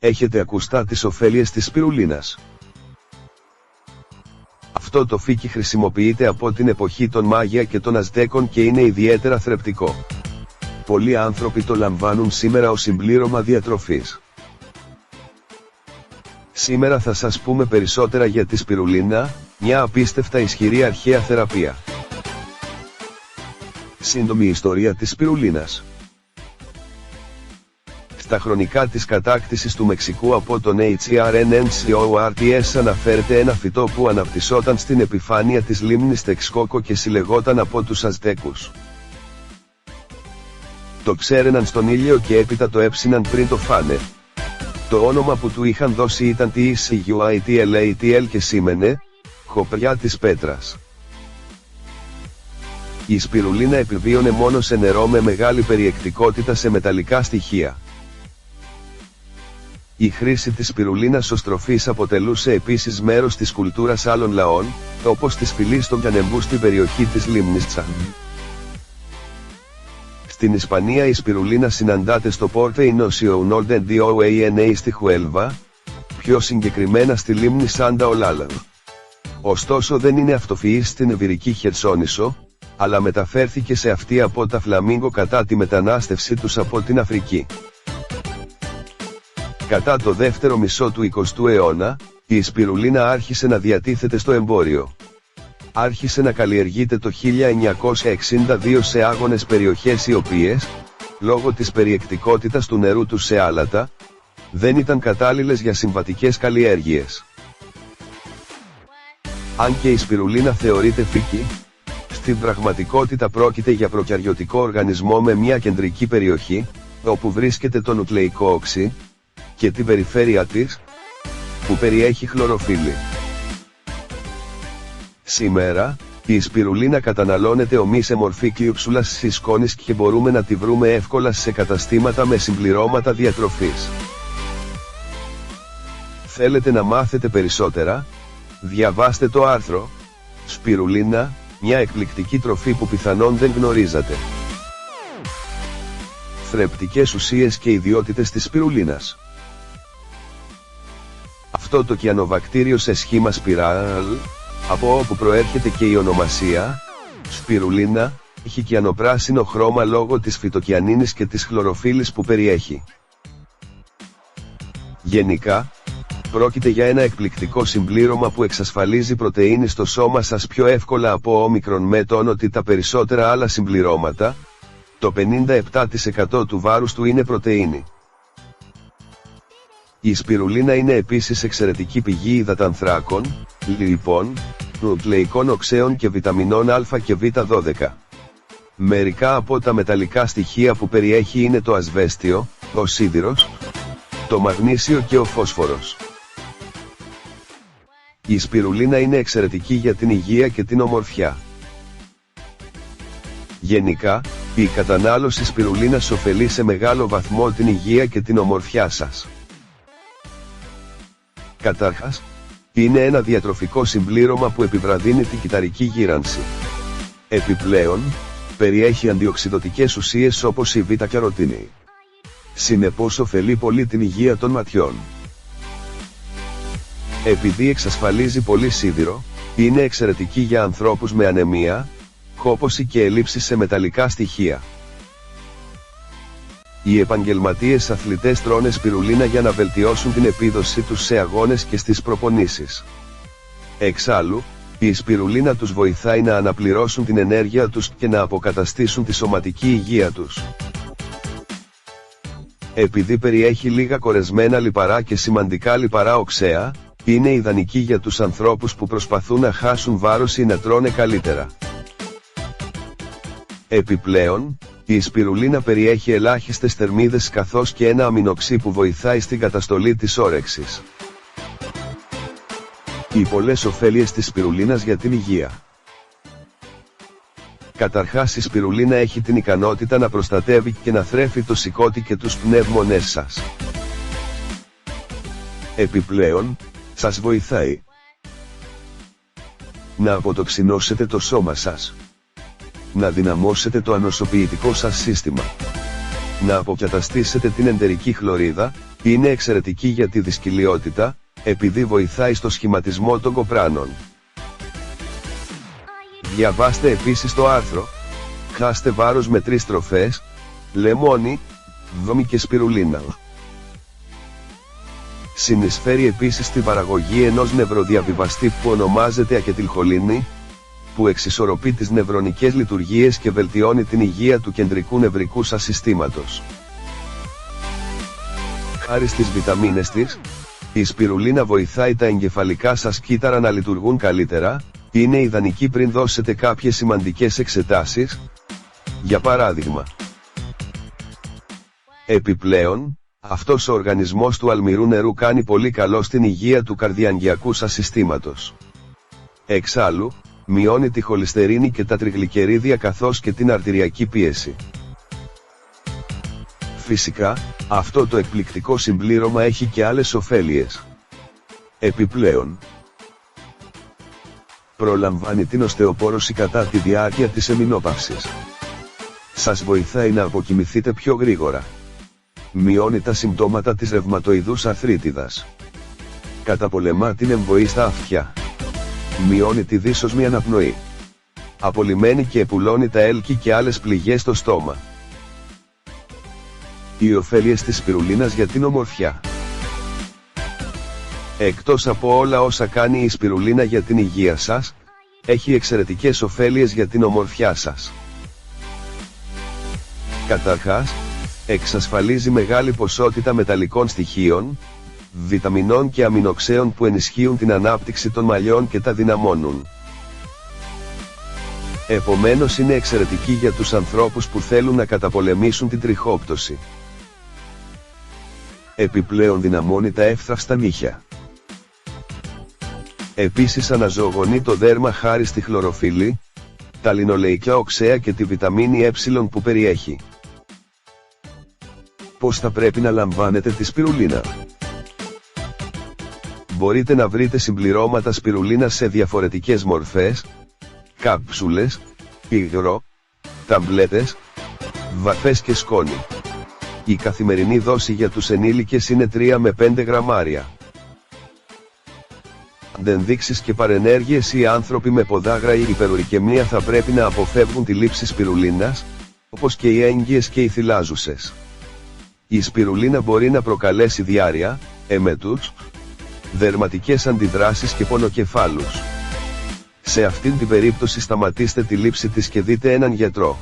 Έχετε ακουστά τις ωφέλειες της σπιρουλίνας. Αυτό το φύκι χρησιμοποιείται από την εποχή των Μάγια και των Αζτέκων και είναι ιδιαίτερα θρεπτικό. Πολλοί άνθρωποι το λαμβάνουν σήμερα ως συμπλήρωμα διατροφής. Σήμερα θα σας πούμε περισσότερα για τη σπιρουλίνα, μια απίστευτα ισχυρή αρχαία θεραπεία. Σύντομη ιστορία της σπιρουλίνας. Στα χρονικά της κατάκτησης του Μεξικού από τον HRNNCORTS αναφέρεται ένα φυτό που αναπτυσσόταν στην επιφάνεια της λίμνης Τεξκόκο και συλλεγόταν από τους Αζτέκους. Το ξέρεναν στον ήλιο και έπειτα το έψιναν πριν το φάνε. Το όνομα που του είχαν δώσει ήταν TSCUITLATL και σήμαινε «Χοπριά της πέτρας». Η σπιρουλίνα επιβίωνε μόνο σε νερό με μεγάλη περιεκτικότητα σε μεταλλικά στοιχεία. Η χρήση της σπιρουλίνας ως τροφής αποτελούσε επίσης μέρος της κουλτούρας άλλων λαών, όπως της φυλής των Κανεμπού στην περιοχή της λίμνης Τσα. Στην Ισπανία η σπιρουλίνα συναντάται στο Porte Inocio Norden Doana στη Χουέλβα, πιο συγκεκριμένα στη λίμνη Σάντα Ολάλα. Ωστόσο δεν είναι αυτοφυής στην Ιβηρική Χερσόνησο, αλλά μεταφέρθηκε σε αυτή από τα Φλαμίγκο κατά τη μετανάστευσή τους από την Αφρική. Κατά το δεύτερο μισό του 20ου αιώνα, η σπιρουλίνα άρχισε να διατίθεται στο εμπόριο. Άρχισε να καλλιεργείται το 1962 σε άγονες περιοχές οι οποίες, λόγω της περιεκτικότητας του νερού τους σε άλατα, δεν ήταν κατάλληλες για συμβατικές καλλιέργειες. Αν και η σπιρουλίνα θεωρείται φύκη, στην πραγματικότητα πρόκειται για προκαριωτικό οργανισμό με μια κεντρική περιοχή, όπου βρίσκεται το νουκλεϊκό οξύ, και την περιφέρεια της, που περιέχει χλωροφύλλη. Σήμερα, η σπιρουλίνα καταναλώνεται ομή σε μορφή κυψούλας συσκόνης και μπορούμε να τη βρούμε εύκολα σε καταστήματα με συμπληρώματα διατροφής. Θέλετε να μάθετε περισσότερα? Διαβάστε το άρθρο «Σπιρουλίνα, μια εκπληκτική τροφή που πιθανόν δεν γνωρίζατε». Θρεπτικές ουσίες και ιδιότητες της σπιρουλίνας. Αυτό το κιανοβακτήριο σε σχήμα σπιράλ, από όπου προέρχεται και η ονομασία, σπιρουλίνα, έχει κιανοπράσινο χρώμα λόγω της φυτοκιανίνης και της χλωροφύλλης που περιέχει. Γενικά, πρόκειται για ένα εκπληκτικό συμπλήρωμα που εξασφαλίζει πρωτεΐνη στο σώμα σας πιο εύκολα από όμικρον με τον ότι τα περισσότερα άλλα συμπληρώματα, το 57% του βάρους του είναι πρωτεΐνη. Η σπιρουλίνα είναι επίσης εξαιρετική πηγή υδατανθράκων, λιπών, νουκλεϊκών οξέων και βιταμινών Α και Β12. Μερικά από τα μεταλλικά στοιχεία που περιέχει είναι το ασβέστιο, ο σίδηρος, το μαγνήσιο και ο φόσφορος. Η σπιρουλίνα είναι εξαιρετική για την υγεία και την ομορφιά. Γενικά, η κατανάλωση σπιρουλίνας ωφελεί σε μεγάλο βαθμό την υγεία και την ομορφιά σας. Καταρχάς, είναι ένα διατροφικό συμπλήρωμα που επιβραδύνει την κυταρική γύρανση. Επιπλέον, περιέχει αντιοξυδοτικές ουσίες όπως η β-καροτίνη. Συνεπώς ωφελεί πολύ την υγεία των ματιών. Επειδή εξασφαλίζει πολύ σίδηρο, είναι εξαιρετική για ανθρώπους με ανεμία, κόπωση και ελλείψεις σε μεταλλικά στοιχεία. Οι επαγγελματίες αθλητές τρώνε σπιρουλίνα για να βελτιώσουν την επίδοσή τους σε αγώνες και στις προπονήσεις. Εξάλλου, η σπιρουλίνα τους βοηθάει να αναπληρώσουν την ενέργεια τους και να αποκαταστήσουν τη σωματική υγεία τους. Επειδή περιέχει λίγα κορεσμένα λιπαρά και σημαντικά λιπαρά οξέα, είναι ιδανική για τους ανθρώπους που προσπαθούν να χάσουν βάρος ή να τρώνε καλύτερα. Επιπλέον, η σπιρουλίνα περιέχει ελάχιστες θερμίδες καθώς και ένα αμινοξύ που βοηθάει στην καταστολή της όρεξης. Οι πολλές ωφέλειες της σπιρουλίνας για την υγεία. Καταρχάς η σπιρουλίνα έχει την ικανότητα να προστατεύει και να θρέφει το σηκώτη και τους πνεύμονές σας. Επιπλέον, σας βοηθάει να αποτοξινώσετε το σώμα σας, να δυναμώσετε το ανοσοποιητικό σας σύστημα, να αποκαταστήσετε την εντερική χλωρίδα, Είναι εξαιρετική για τη δυσκολιότητα, επειδή βοηθάει στο σχηματισμό των κοπράνων. Διαβάστε επίσης το άρθρο. Χάστε βάρος με 3 τροφές, λεμόνι, δόμη και σπιρουλίνα. Συνεισφέρει επίσης στην παραγωγή ενός νευροδιαβιβαστή που ονομάζεται ακετιλχολίνη, που εξισορροπεί τις νευρονικές λειτουργίες και βελτιώνει την υγεία του κεντρικού νευρικού σας συστήματος. Χάρη στις βιταμίνες της, η σπιρουλίνα βοηθάει τα εγκεφαλικά σας κύτταρα να λειτουργούν καλύτερα, είναι ιδανική πριν δώσετε κάποιες σημαντικές εξετάσεις, για παράδειγμα. Επιπλέον, αυτός ο οργανισμός του αλμυρού νερού κάνει πολύ καλό στην υγεία του καρδιαγγειακού σας συστήματος. Εξάλλου, μειώνει τη χολυστερίνη και τα τριγλικερίδια καθώς και την αρτηριακή πίεση. Φυσικά, αυτό το εκπληκτικό συμπλήρωμα έχει και άλλες ωφέλειες. Επιπλέον, προλαμβάνει την οστεοπόρωση κατά τη διάρκεια της εμεινόπαυσης. Σας βοηθάει να αποκοιμηθείτε πιο γρήγορα. Μειώνει τα συμπτώματα της ρευματοειδούς αρθρίτιδας. Καταπολεμά την εμβοή στα αυτιά. Μειώνει τη δύσοσμη αναπνοή. Απολυμμένει και επουλώνει τα έλκη και άλλες πληγές στο στόμα. Οι ωφέλειες της σπιρουλίνας για την ομορφιά. Εκτός από όλα όσα κάνει η σπιρουλίνα για την υγεία σας, έχει εξαιρετικές ωφέλειες για την ομορφιά σας. Καταρχάς, εξασφαλίζει μεγάλη ποσότητα μεταλλικών στοιχείων, βιταμινών και αμινοξέων που ενισχύουν την ανάπτυξη των μαλλιών και τα δυναμώνουν. Επομένως είναι εξαιρετική για τους ανθρώπους που θέλουν να καταπολεμήσουν την τριχόπτωση. Επιπλέον δυναμώνει τα εύθραυστα νύχια. Επίσης αναζωογονεί το δέρμα χάρη στη χλωροφύλλη, τα λινολεϊκά οξέα και τη βιταμίνη ε που περιέχει. Πώς θα πρέπει να λαμβάνετε τη σπιρουλίνα? Μπορείτε να βρείτε συμπληρώματα σπιρουλίνας σε διαφορετικές μορφές, κάψουλες, υγρό, ταμπλέτες, βαφές και σκόνη. Η καθημερινή δόση για τους ενήλικες είναι 3 με 5 γραμμάρια. Ενδείξεις και παρενέργειες. Οι άνθρωποι με ποδάγρα ή υπερουρικεμία θα πρέπει να αποφεύγουν τη λήψη σπιρουλίνας, όπως και οι έγκυες και οι θυλάζουσες. Η σπιρουλίνα μπορεί να προκαλέσει διάρρεια, εμετούς, δερματικές αντιδράσεις και πονοκεφάλους. Σε αυτήν την περίπτωση σταματήστε τη λήψη της και δείτε έναν γιατρό.